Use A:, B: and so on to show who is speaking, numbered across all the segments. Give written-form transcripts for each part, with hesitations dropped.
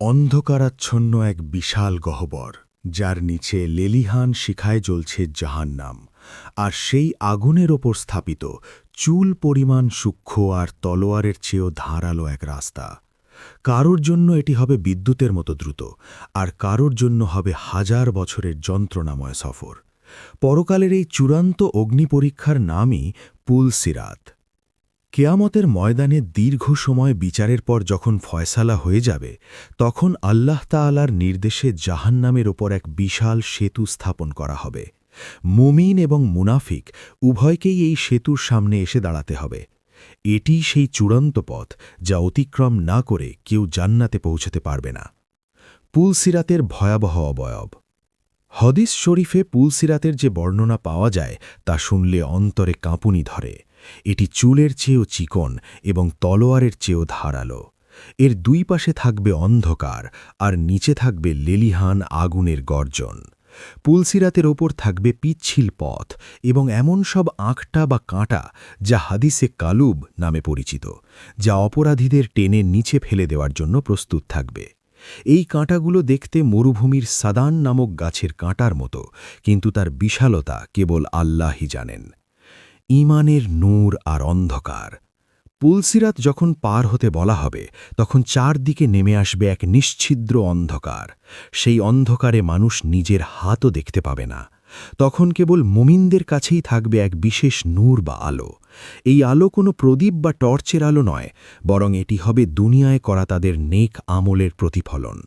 A: অন্ধকারাচ্ছন্ন এক বিশাল গহ্বর, যার নিচে লেলিহান শিখায় জ্বলছে জাহান্নাম, আর সেই আগুনের ওপর স্থাপিত চুল পরিমাণ সূক্ষ্ম আর তলোয়ারের চেয়েও ধারালো এক রাস্তা। কারোর জন্য এটি হবে বিদ্যুতের মতো দ্রুত, আর কারোর জন্য হবে হাজার বছরের যন্ত্রণাময় সফর। পরকালের এই চূড়ান্ত অগ্নিপরীক্ষার নামই পুলসিরাত। কেয়ামতের ময়দানে দীর্ঘ সময় বিচারের পর যখন ফয়সালা হয়ে যাবে, তখন আল্লাহ তাআলার নির্দেশে জাহান্নামের ওপর এক বিশাল সেতু স্থাপন করা হবে। মুমিন এবং মুনাফিক উভয়কেই এই সেতুর সামনে এসে দাঁড়াতে হবে। এটিই সেই চূড়ান্ত পথ, যা অতিক্রম না করে কেউ জান্নাতে পৌঁছতে পারবে না। পুলসিরাতের ভয়াবহ অবয়ব। হদিস শরীফে পুলসিরাতের যে বর্ণনা পাওয়া যায় তা শুনলে অন্তরে কাঁপুনি ধরে। এটি চুলের চেয়েও চিকন এবং তলোয়ারের চেয়েও ধারালো। এর দুই পাশে থাকবে অন্ধকার, আর নিচে থাকবে লেলিহান আগুনের গর্জন। পুলসিরাতের ওপর থাকবে পিচ্ছিল পথ এবং এমন সব আঁকটা বা কাঁটা, যা হাদিসে কালুব নামে পরিচিত, যা অপরাধীদের টেনে নিচে ফেলে দেওয়ার জন্য প্রস্তুত থাকবে। এই কাঁটাগুলো দেখতে মরুভূমির সাদান নামক গাছের কাঁটার মতো, কিন্তু তার বিশালতা কেবল আল্লাহই জানেন। ঈমানের নূর আর অন্ধকার। পুলসিরাত যখন পার হতে বলা হবে, তখন চারদিকে নেমে আসবে এক নিশ্ছিদ্র অন্ধকার। সেই অন্ধকারে মানুষ নিজের হাতও দেখতে পাবে না। তখন কেবল মুমিনদের কাছেই থাকবে এক বিশেষ নূর বা আলো। এই আলো কোনো প্রদীপ বা টর্চের আলো নয়, বরং এটি হবে দুনিয়ায় করা তাদের নেক আমলের প্রতিফলন।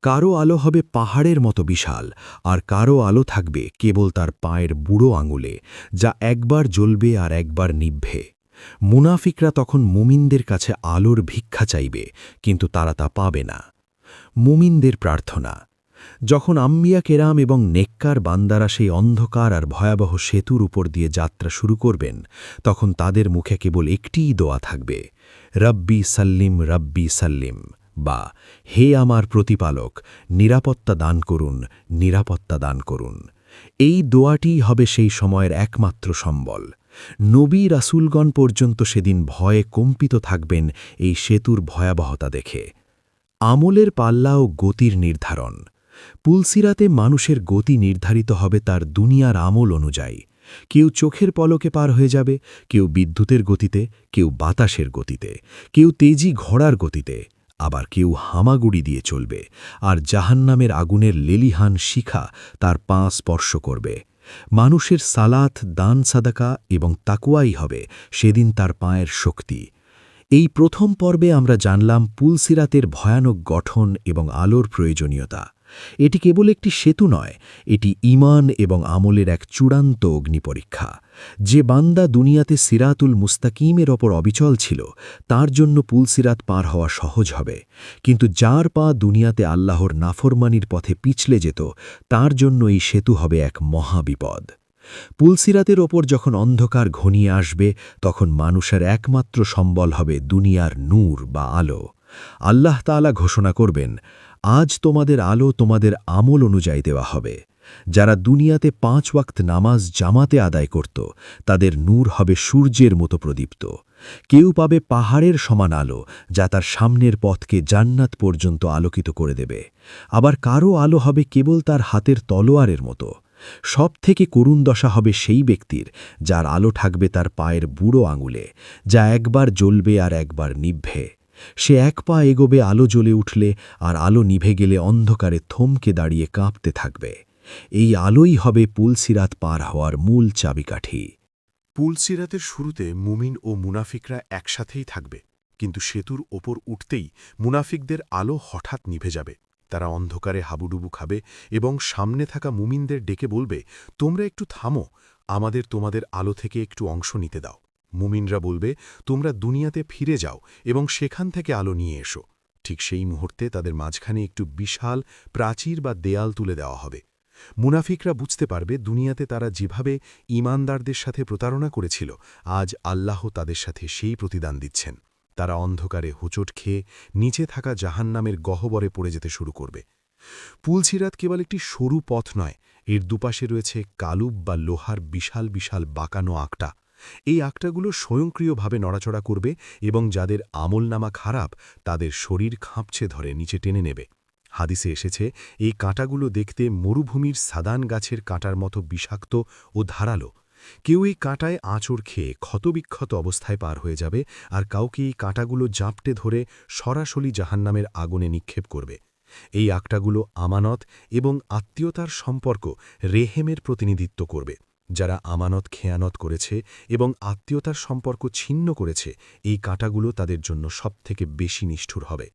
A: কারো আলো হবে পাহাড়ের মতো বিশাল, আর কারো আলো থাকবে কেবল তার পায়ের বুড়ো আঙুলে, যা একবার জ্বলবে আর একবার নিভবে। মুনাফিকরা তখন মুমিনদের কাছে আলোর ভিক্ষা চাইবে, কিন্তু তারা তা পাবে না। মুমিনদের প্রার্থনা। যখন আম্বিয়া কেরাম এবং নেককার বান্দারা সেই অন্ধকার আর ভয়াবহ সেতুর উপর দিয়ে যাত্রা শুরু করবেন, তখন তাদের মুখে কেবল একটিই দোয়া থাকবে, রব্বি সাল্লিম, বা হে আমার প্রতিপালক, নিরাপত্তা দান করুন, নিরাপত্তা দান করুন। এই দোয়াটিই হবে সেই সময়ের একমাত্র সম্বল। নবী রাসূলগণ পর্যন্ত সেদিন ভয়ে কম্পিত থাকবেন এই সেতুর ভয়াবহতা দেখে। আমলের পাল্লা ও গতির নির্ধারণ। পুলসিরাতে মানুষের গতি নির্ধারিত হবে তার দুনিয়ার আমল অনুযায়ী। কেউ চোখের পলকে পার হয়ে যাবে, কেউ বিদ্যুতের গতিতে, কেউ বাতাসের গতিতে, কেউ তেজি ঘোড়ার গতিতে, আবার কেউ হামাগুড়ি দিয়ে চলবে, আর জাহান্নামের আগুনের লেলিহান শিখা তার পা স্পর্শ করবে। মানুষের সালাত, দান সাদাকা এবং তাকওয়াই হবে সেদিন তার পায়ের শক্তি। এই প্রথম পর্বে আমরা জানলাম পুলসিরাতের ভয়ানক গঠন এবং আলোর প্রয়োজনীয়তা। এটি কেবল একটি সেতু নয়, এটি ঈমান এবং আমলের এক চূড়ান্ত অগ্নিপরীক্ষা। যে বান্দা দুনিয়াতে সিরাতুল মুস্তাকিমের ওপর অবিচল ছিল, তার জন্য পুলসিরাত পার হওয়া সহজ হবে, কিন্তু যার পা দুনিয়াতে আল্লাহর নাফরমানির পথে পিছলে যেত, তার জন্য এই সেতু হবে এক মহাবিপদ। পুলসিরাতের ওপর যখন অন্ধকার ঘনিয়ে আসবে, তখন মানুষের একমাত্র সম্বল হবে দুনিয়ার নূর বা আলো। আল্লাহ তাআলা ঘোষণা করবেন, আজ তোমাদের আলো তোমাদের আমল অনুযায়ী দেওয়া হবে। যারা দুনিয়াতে 5 ওয়াক্ত নামাজ জামাতে আদায় করত, তাদের নূর হবে সূর্যের মতো প্রদীপ্ত। কেউ পাবে পাহাড়ের সমান আলো, যা তার সামনের পথকে জান্নাত পর্যন্ত আলোকিত করে দেবে। আবার কারো আলো হবে কেবল তার হাতের তলোয়ারের মতো। সবথেকে করুণ দশা হবে সেই ব্যক্তির, যার আলো থাকবে তার পায়ের বুড়ো আঙুলে, যা একবার জ্বলবে আর একবার নিভবে। সে এক পা এগোবে আলো জ্বলে উঠলে, আর আলো নিভে গেলে অন্ধকারে থমকে দাঁড়িয়ে কাঁপতে থাকবে। এই আলোই হবে পুলসিরাত পার হওয়ার মূল চাবিকাঠি।
B: পুলসিরাতের শুরুতে মুমিন ও মুনাফিকরা একসাথেই থাকবে, কিন্তু সেতুর ওপর উঠতেই মুনাফিকদের আলো হঠাৎ নিভে যাবে। তারা অন্ধকারে হাবুডুবু খাবে এবং সামনে থাকা মুমিনদের ডেকে বলবে, তোমরা একটু থামো, আমাদের তোমাদের আলো থেকে একটু অংশ নিতে দাও। মুমিনরা বলবে, তোমরা দুনিয়াতে ফিরে যাও এবং সেখান থেকে আলো নিয়ে এসো। ঠিক সেই মুহূর্তে তাদের মাঝখানে একটু বিশাল প্রাচীর বা দেয়াল তুলে দেওয়া হবে। মুনাফিকরা বুঝতে পারবে, দুনিয়াতে তারা যেভাবে ঈমানদারদের সাথে প্রতারণা করেছিল, আজ আল্লাহ তাদের সাথে সেই প্রতিদান দিচ্ছেন। তারা অন্ধকারে হোঁচট খেয়ে নিচে থাকা জাহান্নামের গহ্বরে পড়ে যেতে শুরু করবে। পুলসিরাত কেবল একটি সরু পথ নয়, এর দুপাশে রয়েছে কালুব বা লোহার বিশাল বিশাল বাঁকানো আঁকটা। এই আঁকটাগুলো স্বয়ংক্রিয়ভাবে নড়াচড়া করবে এবং যাদের আমলনামা খারাপ, তাদের শরীর খাঁপছে ধরে নিচে টেনে নেবে। হাদিসে এসেছে এই কাঁটাগুলো দেখতে মরুভূমির সাদান গাছের কাঁটার মতো বিষাক্ত ও ধারালো। কেউ এই কাঁটায় আঁচড় খেয়ে ক্ষতবিক্ষত অবস্থায় পার হয়ে যাবে, আর কাউকে এই কাঁটাগুলো জাপটে ধরে সরাসরি জাহান্নামের আগুনে নিক্ষেপ করবে। এই আঁকটাগুলো আমানত এবং আত্মীয়তার সম্পর্ক রেহেমের প্রতিনিধিত্ব করবে। যারা আমানত খেয়ানত করেছে এবং আত্মীয়তার সম্পর্ক ছিন্ন করেছে, এই কাঁটাগুলো তাদের জন্য সবথেকে বেশি নিষ্ঠুর হবে।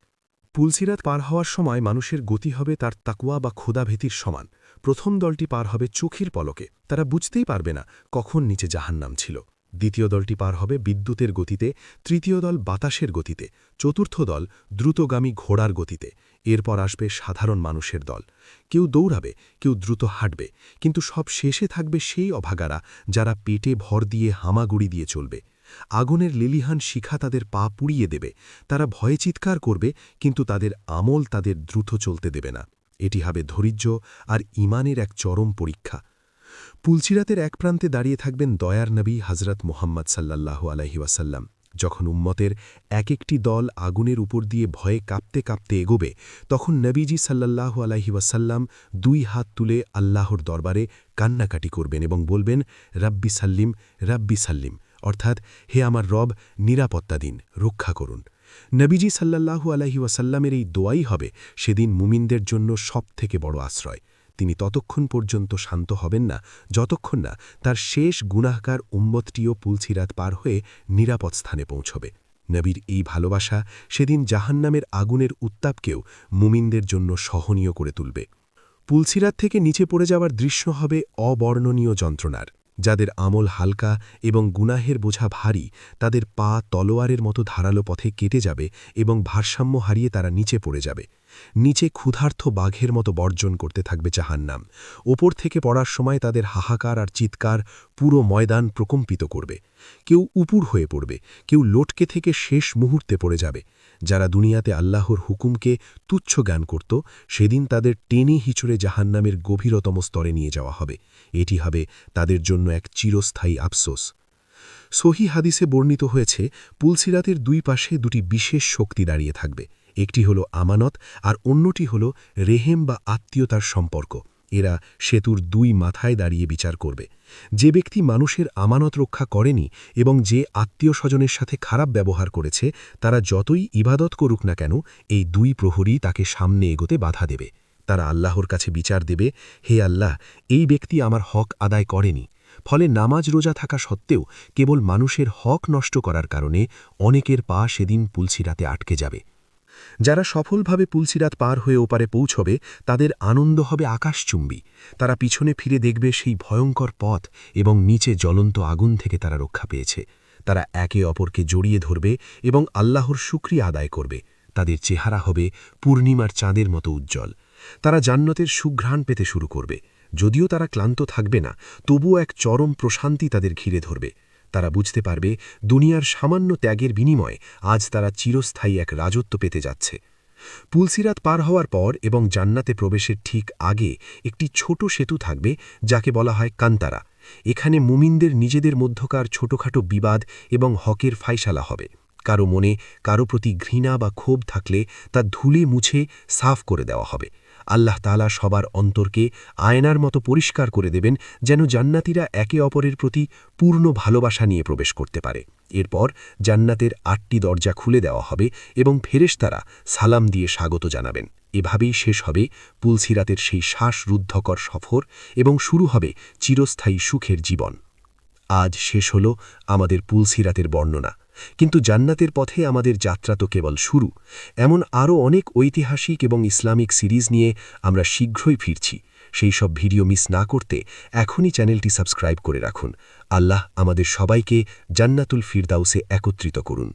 B: পুলসিরাত পার হওয়ার সময় মানুষের গতি হবে তার তাকওয়া বা ক্ষুধাভীতির সমান। প্রথম দলটি পার হবে চোখের পলকে, তারা বুঝতেই পারবে না কখন নিচে জাহান্নাম ছিল। দ্বিতীয় দলটি পার হবে বিদ্যুতের গতিতে, তৃতীয় দল বাতাসের গতিতে, চতুর্থ দল দ্রুতগামী ঘোড়ার গতিতে। এরপর আসবে সাধারণ মানুষের দল। কেউ দৌড়াবে, কেউ দ্রুত হাঁটবে, কিন্তু সব শেষে থাকবে সেই অভাগারা যারা পেটে ভর দিয়ে হামাগুড়ি দিয়ে চলবে। আগুনের লেলিহান শিখা তাদের পা পুড়িয়ে দেবে, তারা ভয়ে চিৎকার করবে, কিন্তু তাদের আমল তাদের দ্রুত চলতে দেবে না। এটি হবে ধৈর্য আর ঈমানের এক চরম পরীক্ষা। পুলসিরাতের এক প্রান্তে দাঁড়িয়ে থাকবেন দয়ার নবী হজরত মুহাম্মদ সাল্লাল্লাহু আলাইহি ওয়াসাল্লাম। যখন উম্মতের এক একটি দল আগুনের উপর দিয়ে ভয়ে কাঁপতে কাঁপতে এগোবে, তখন নবীজি সাল্লাল্লাহু আলাইহি ওয়াসাল্লাম দুই হাত তুলে আল্লাহর দরবারে কান্নাকাটি করবেন এবং বলবেন, রাব্বি সাল্লিম, রাব্বি সাল্লিম, অর্থাৎ হে আমার রব, নিরাপত্তা দিন, রক্ষা করুন। নবীজি সাল্লাল্লাহু আলাইহি ওয়াসাল্লামের এই দোয়াই হবে সেদিন মুমিনদের জন্য সবথেকে বড় আশ্রয়। তিনি ততক্ষণ পর্যন্ত শান্ত হবেন না যতক্ষণ না তার শেষ গুনাহগার উম্মতটিও পুলসিরাত পার হয়ে নিরাপদ স্থানে পৌঁছবে। নবীর এই ভালোবাসা সেদিন জাহান্নামের আগুনের উত্তাপকেও মুমিনদের জন্য সহনীয় করে তুলবে। পুলসিরাত থেকে নিচে পড়ে যাওয়ার দৃশ্য হবে অবর্ণনীয় যন্ত্রণার। যাদের আমল হালকা এবং গুনাহের বোঝা ভারী, তাদের পা তলোয়ারের মতো ধারালো পথে কেটে যাবে এবং ভারসাম্য হারিয়ে তারা নিচে পড়ে যাবে। নিচে ক্ষুধার্ত বাঘের মতো বর্জন করতে থাকবে জাহান্নাম। ওপর থেকে পড়ার সময় তাদের হাহাকার আর চিৎকার পুরো ময়দান প্রকম্পিত করবে। কেউ উপুর হয়ে পড়বে, কেউ লটকে থেকে শেষ মুহূর্তে পড়ে যাবে। যারা দুনিয়াতে আল্লাহর হুকুমকে তুচ্ছ জ্ঞান করত, সেদিন তাদের টেনে হিচড়ে জাহান্নামের গভীরতম স্তরে নিয়ে যাওয়া হবে। এটি হবে তাদের জন্য এক চিরস্থায়ী আফসোস। সহি হাদিসে বর্ণিত হয়েছে, পুলসিরাতের দুই পাশে দুটি বিশেষ শক্তি দাঁড়িয়ে থাকবে। একটি হল আমানত আর অন্যটি হল রেহেম বা আত্মীয়তার সম্পর্ক। এরা সেতুর দুই মাথায় দাঁড়িয়ে বিচার করবে। যে ব্যক্তি মানুষের আমানত রক্ষা করেনি এবং যে আত্মীয় স্বজনের সাথে খারাপ ব্যবহার করেছে, তারা যতই ইবাদত করুক না কেন, এই দুই প্রহরী তাকে সামনে এগোতে বাধা দেবে। তারা আল্লাহর কাছে বিচার দেবে, হে আল্লাহ, এই ব্যক্তি আমার হক আদায় করেনি। ফলে নামাজ রোজা থাকা সত্ত্বেও কেবল মানুষের হক নষ্ট করার কারণে অনেকের পা সেদিন পুলসিরাতে আটকে যাবে। যারা সফলভাবে পুলসিরাত পার হয়ে ওপারে পৌঁছবে, তাদের আনন্দ হবে আকাশচুম্বী। তারা পিছনে ফিরে দেখবে সেই ভয়ঙ্কর পথ এবং নিচে জ্বলন্ত আগুন থেকে তারা রক্ষা পেয়েছে। তারা একে অপরকে জড়িয়ে ধরবে এবং আল্লাহর শুকরিয়া আদায় করবে। তাদের চেহারা হবে পূর্ণিমার চাঁদের মতো উজ্জ্বল। তারা জান্নাতের সুঘ্রাণ পেতে শুরু করবে। যদিও তারা ক্লান্ত থাকবে না, তবুও এক চরম প্রশান্তি তাদের ঘিরে ধরবে। তারা বুঝতে পারবে দুনিয়ার সামান্য ত্যাগের বিনিময়ে আজ তারা চিরস্থায়ী এক রাজত্ব পেতে যাচ্ছে। পুলসিরাত পার হওয়ার পর এবং জান্নাতে প্রবেশের ঠিক আগে একটি ছোট সেতু থাকবে, যাকে বলা হয় কান্তারা। এখানে মুমিনদের নিজেদের মধ্যকার ছোটখাটো বিবাদ এবং হকের ফাইসালা হবে। কারো মনে কারো প্রতি ঘৃণা বা ক্ষোভ থাকলে তা ধুলে মুছে সাফ করে দেওয়া হবে। আল্লাহ তাআলা সবার অন্তরকে আয়নার মতো পরিষ্কার করে দেবেন, যেন জান্নাতীরা একে অপরের প্রতি পূর্ণ ভালোবাসা নিয়ে প্রবেশ করতে পারে। এরপর জান্নাতের ৮টি দরজা খুলে দেওয়া হবে এবং ফেরেশতারা সালাম দিয়ে স্বাগত জানাবেন। এভাবেই শেষ হবে পুলসিরাতের সেই শ্বাসরুদ্ধকর সফর এবং শুরু হবে চিরস্থায়ী সুখের জীবন। আজ শেষ হল আমাদের পুলসিরাতের বর্ণনা, কিন্তু জান্নাতের পথে আমাদের যাত্রা তো কেবল শুরু। এমন আরও অনেক ঐতিহাসিক এবং ইসলামিক সিরিজ নিয়ে আমরা শীঘ্রই ফিরছি। সেই সব ভিডিও মিস না করতে এখনই চ্যানেলটি সাবস্ক্রাইব করে রাখুন। আল্লাহ আমাদের সবাইকে জান্নাতুল ফিরদাউসে একত্রিত করুন।